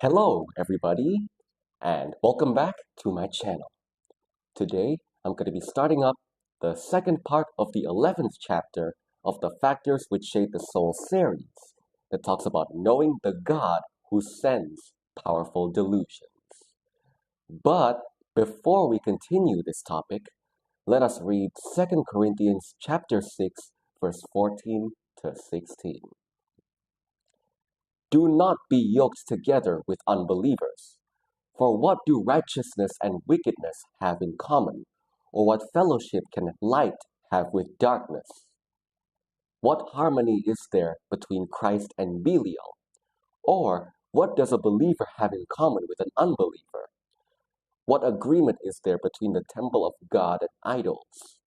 Hello, everybody, and welcome back to my channel. Today, I'm going to be starting up the second part of the 11th chapter of the Factors Which Shape the Soul series that talks about knowing the God who sends powerful delusions. But before we continue this topic, let us read 2 Corinthians chapter 6, verse 14 to 16. Do not be yoked together with unbelievers. For what do righteousness and wickedness have in common? Or what fellowship can light have with darkness? What harmony is there between Christ and Belial? Or what does a believer have in common with an unbeliever? What agreement is there between the temple of God and idols?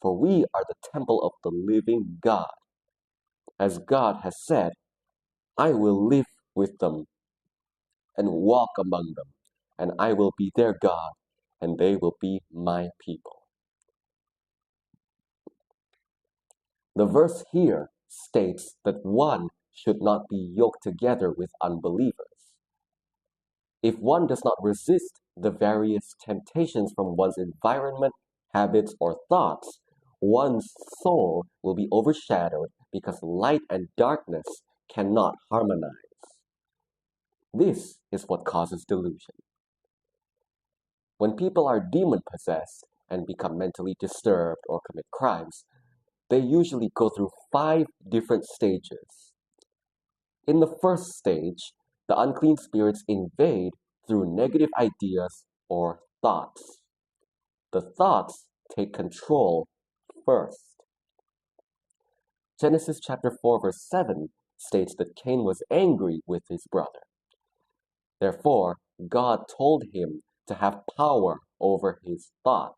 For we are the temple of the living God. As God has said, I will live with them and walk among them, and I will be their God, and they will be my people. The verse here states that one should not be yoked together with unbelievers. If one does not resist the various temptations from one's environment, habits, or thoughts, one's soul will be overshadowed because light and darkness cannot harmonize. This is what causes delusion. When people are demon-possessed and become mentally disturbed or commit crimes, they usually go through 5 different stages. In the first stage, the unclean spirits invade through negative ideas or thoughts. The thoughts take control first. Genesis chapter 4 verse 7 states that Cain was angry with his brother. Therefore, God told him to have power over his thoughts.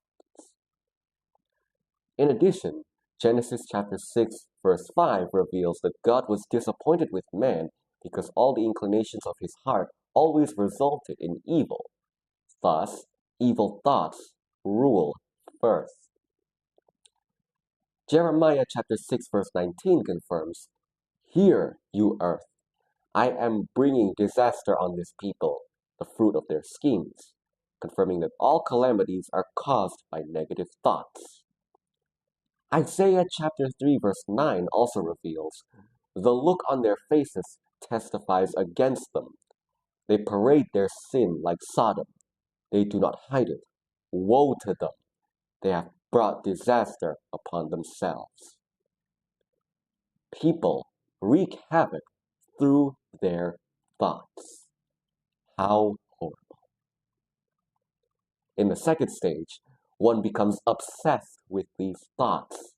In addition, Genesis chapter 6 verse 5 reveals that God was disappointed with man because all the inclinations of his heart always resulted in evil. Thus, evil thoughts rule first. Jeremiah chapter 6 verse 19 confirms, Hear, you earth, I am bringing disaster on this people, the fruit of their schemes, confirming that all calamities are caused by negative thoughts. Isaiah chapter 3 verse 9 also reveals, The look on their faces testifies against them. They parade their sin like Sodom. They do not hide it. Woe to them! They have brought disaster upon themselves. People wreak havoc through their thoughts. How horrible. In the second stage, one becomes obsessed with these thoughts.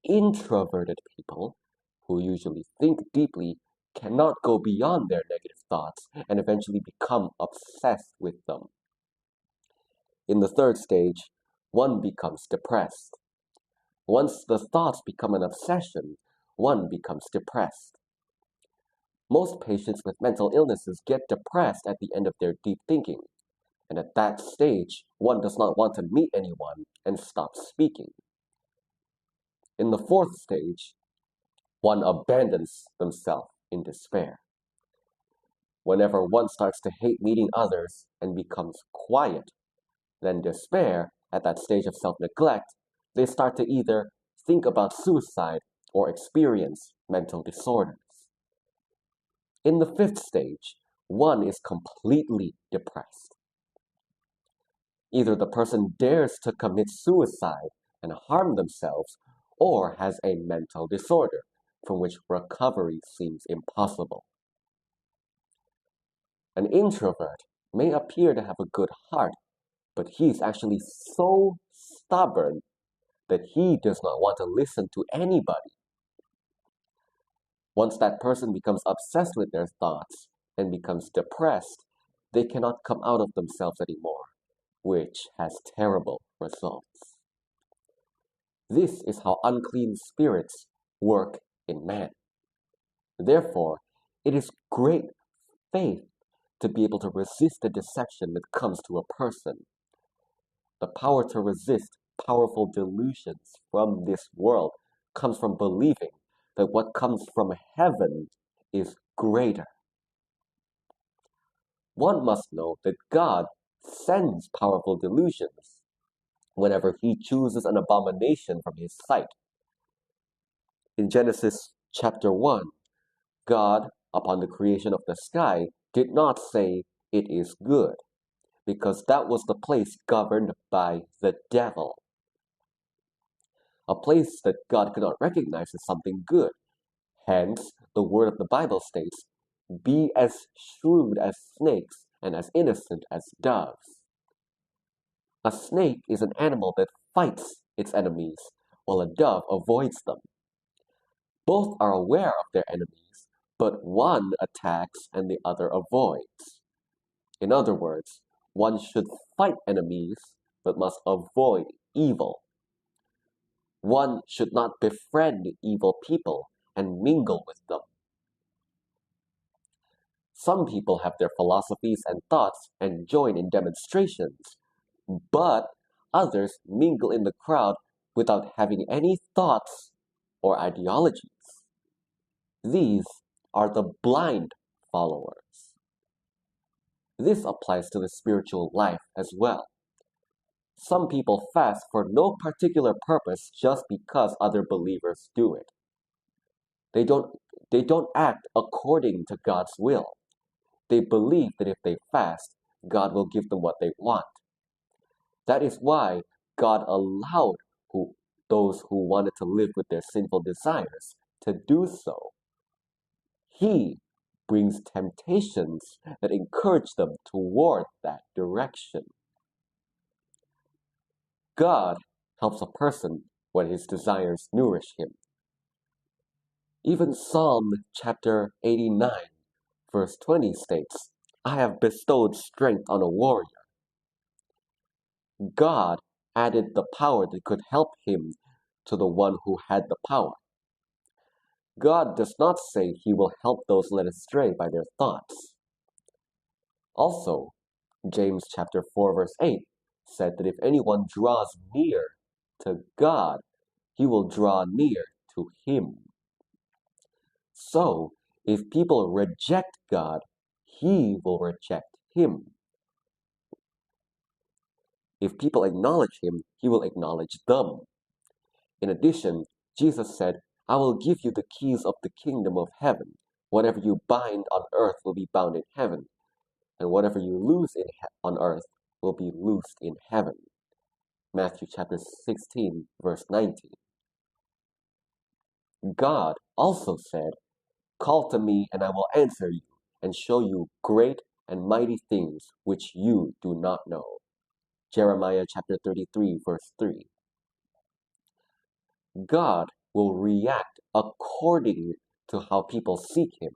Introverted people, who usually think deeply, cannot go beyond their negative thoughts and eventually become obsessed with them. In the third stage, one becomes depressed. Once the thoughts become an obsession, one becomes depressed. Most patients with mental illnesses get depressed at the end of their deep thinking, and at that stage, one does not want to meet anyone and stops speaking. In the fourth stage, one abandons themselves in despair. Whenever one starts to hate meeting others and becomes quiet, then despair, at that stage of self-neglect, they start to either think about suicide or experience mental disorders. In the fifth stage, one is completely depressed. Either the person dares to commit suicide and harm themselves, or has a mental disorder from which recovery seems impossible. An introvert may appear to have a good heart, but he's actually so stubborn that he does not want to listen to anybody. Once that person becomes obsessed with their thoughts and becomes depressed, they cannot come out of themselves anymore, which has terrible results. This is how unclean spirits work in man. Therefore, it is great faith to be able to resist the deception that comes to a person. The power to resist powerful delusions from this world comes from believing that what comes from heaven is greater. one must know that God sends powerful delusions whenever he chooses an abomination from his sight. In Genesis chapter 1, God, upon the creation of the sky, did not say it is good, because that was the place governed by the devil. A place that God could not recognize as something good. Hence, the word of the Bible states, "Be as shrewd as snakes and as innocent as doves." A snake is an animal that fights its enemies, while a dove avoids them. Both are aware of their enemies, but one attacks and the other avoids. In other words, one should fight enemies, but must avoid evil. One should not befriend evil people and mingle with them. Some people have their philosophies and thoughts and join in demonstrations, but others mingle in the crowd without having any thoughts or ideologies. These are the blind followers. This applies to the spiritual life as well. Some people fast for no particular purpose just because other believers do it. They don't act according to God's will. They believe that if they fast, God will give them what they want. That is why God allowed those who wanted to live with their sinful desires to do so. He brings temptations that encourage them toward that direction. God helps a person when his desires nourish him. Even Psalm chapter 89, verse 20 states, "I have bestowed strength on a warrior." God added the power that could help him to the one who had the power. God does not say he will help those led astray by their thoughts. Also, James chapter 4 verse 8 said that if anyone draws near to God, he will draw near to him. So, if people reject God, he will reject him. If people acknowledge him, he will acknowledge them. In addition, Jesus said, "I will give you the keys of the kingdom of heaven. Whatever you bind on earth will be bound in heaven, and whatever you loose on earth will be loosed in heaven." Matthew chapter 16, verse 19. God also said, "Call to me, and I will answer you, and show you great and mighty things which you do not know." Jeremiah chapter 33, verse 3. God will react according to how people seek him.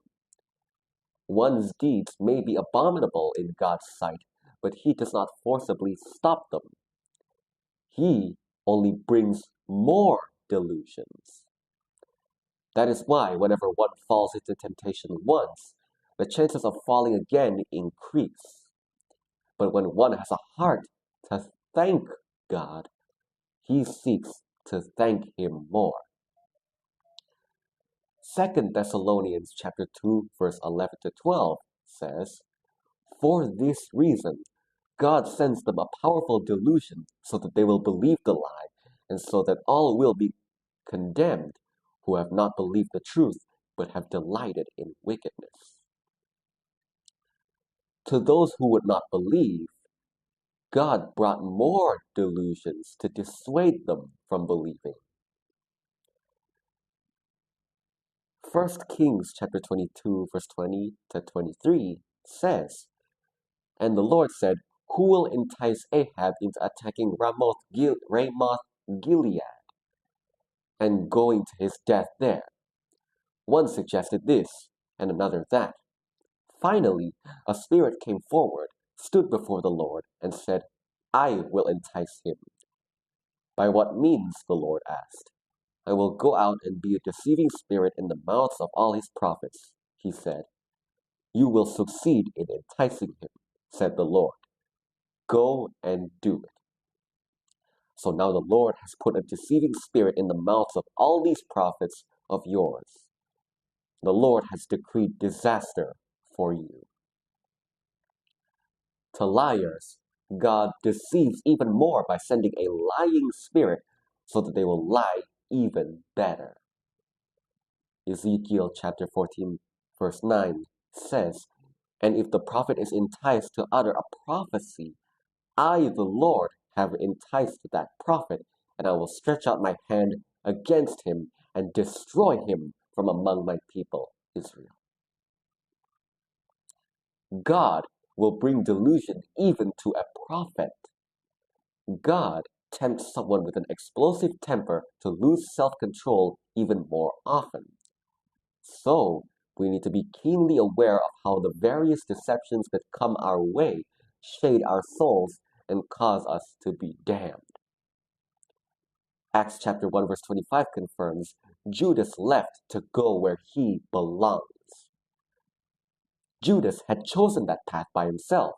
One's deeds may be abominable in God's sight, but he does not forcibly stop them. He only brings more delusions. That is why whenever one falls into temptation once, the chances of falling again increase. But when one has a heart to thank God, he seeks to thank him more. 2 Thessalonians chapter 2, verse 11 to 12 says, "For this reason, God sends them a powerful delusion so that they will believe the lie, and so that all will be condemned who have not believed the truth, but have delighted in wickedness." To those who would not believe, God brought more delusions to dissuade them from believing. 1 Kings chapter 22, verse 20 to 23 says, "And the Lord said, who will entice Ahab into attacking Ramoth Gilead and going to his death there?" One suggested this, and another that. Finally, a spirit came forward, stood before the Lord, and said, "I will entice him." "By what means?" the Lord asked. "I will go out and be a deceiving spirit in the mouths of all his prophets," he said. "You will succeed in enticing him," said the Lord. "Go and do it." So now the Lord has put a deceiving spirit in the mouths of all these prophets of yours. The Lord has decreed disaster for you. To liars, God deceives even more by sending a lying spirit so that they will lie even better. Ezekiel chapter 14, verse 9 says, "And if the prophet is enticed to utter a prophecy, I, the Lord, have enticed that prophet, and I will stretch out my hand against him and destroy him from among my people, Israel." God will bring delusion even to a prophet. God tempts someone with an explosive temper to lose self-control even more often. So, we need to be keenly aware of how the various deceptions that come our way shade our souls and cause us to be damned. Acts chapter 1 verse 25 confirms Judas left to go where he belongs. Judas had chosen that path by himself.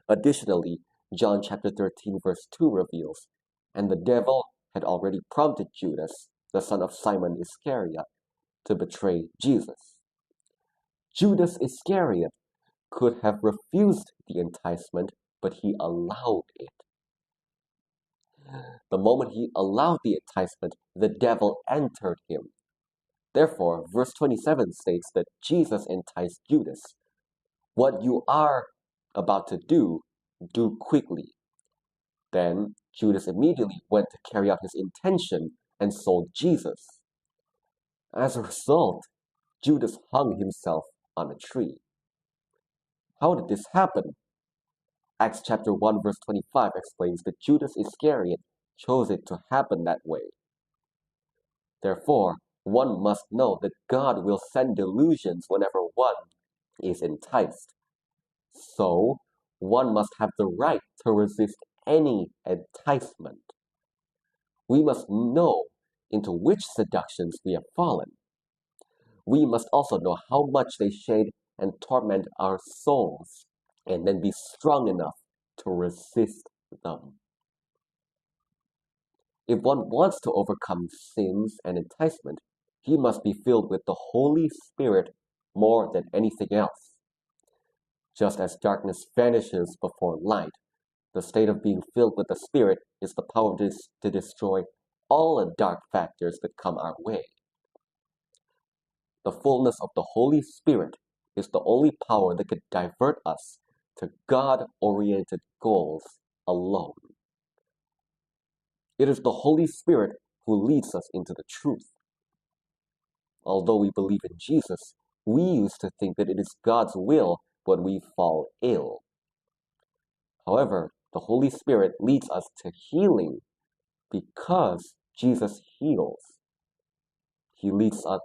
Additionally, John chapter 13 verse 2 reveals, "And the devil had already prompted Judas, the son of Simon Iscariot, to betray Jesus." Judas Iscariot could have refused the enticement, but he allowed it. The moment he allowed the enticement, the devil entered him. Therefore, verse 27 states that Jesus enticed Judas. What you are about to do quickly. Then Judas immediately went to carry out his intention and sold Jesus. As a result, Judas hung himself on a tree. How did this happen? Acts chapter 1 verse 25 explains that Judas Iscariot chose it to happen that way. Therefore, one must know that God will send delusions whenever one is enticed. So, one must have the right to resist any enticement. We must know into which seductions we have fallen. We must also know how much they shade and torment our souls, and then be strong enough to resist them. If one wants to overcome sins and enticement, he must be filled with the Holy Spirit more than anything else. Just as darkness vanishes before light, the state of being filled with the Spirit is the power to destroy all the dark factors that come our way. The fullness of the Holy Spirit is the only power that could divert us to God-oriented goals alone. It is the Holy Spirit who leads us into the truth. Although we believe in Jesus, we used to think that it is God's will when we fall ill. However, the Holy Spirit leads us to healing because Jesus heals. He leads us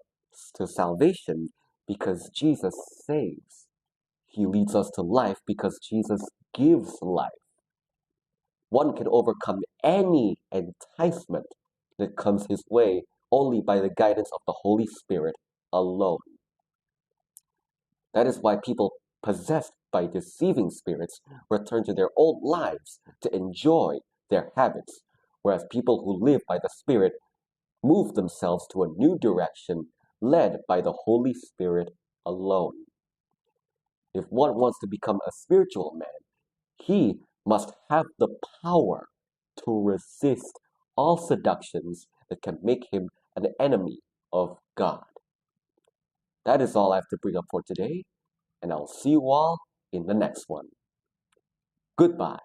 to salvation because Jesus saves. He leads us to life because Jesus gives life. One can overcome any enticement that comes his way only by the guidance of the Holy Spirit alone. That is why people possessed by deceiving spirits return to their old lives to enjoy their habits, whereas people who live by the Spirit move themselves to a new direction led by the Holy Spirit alone. If one wants to become a spiritual man, he must have the power to resist all seductions that can make him an enemy of God. That is all I have to bring up for today, and I'll see you all in the next one. Goodbye.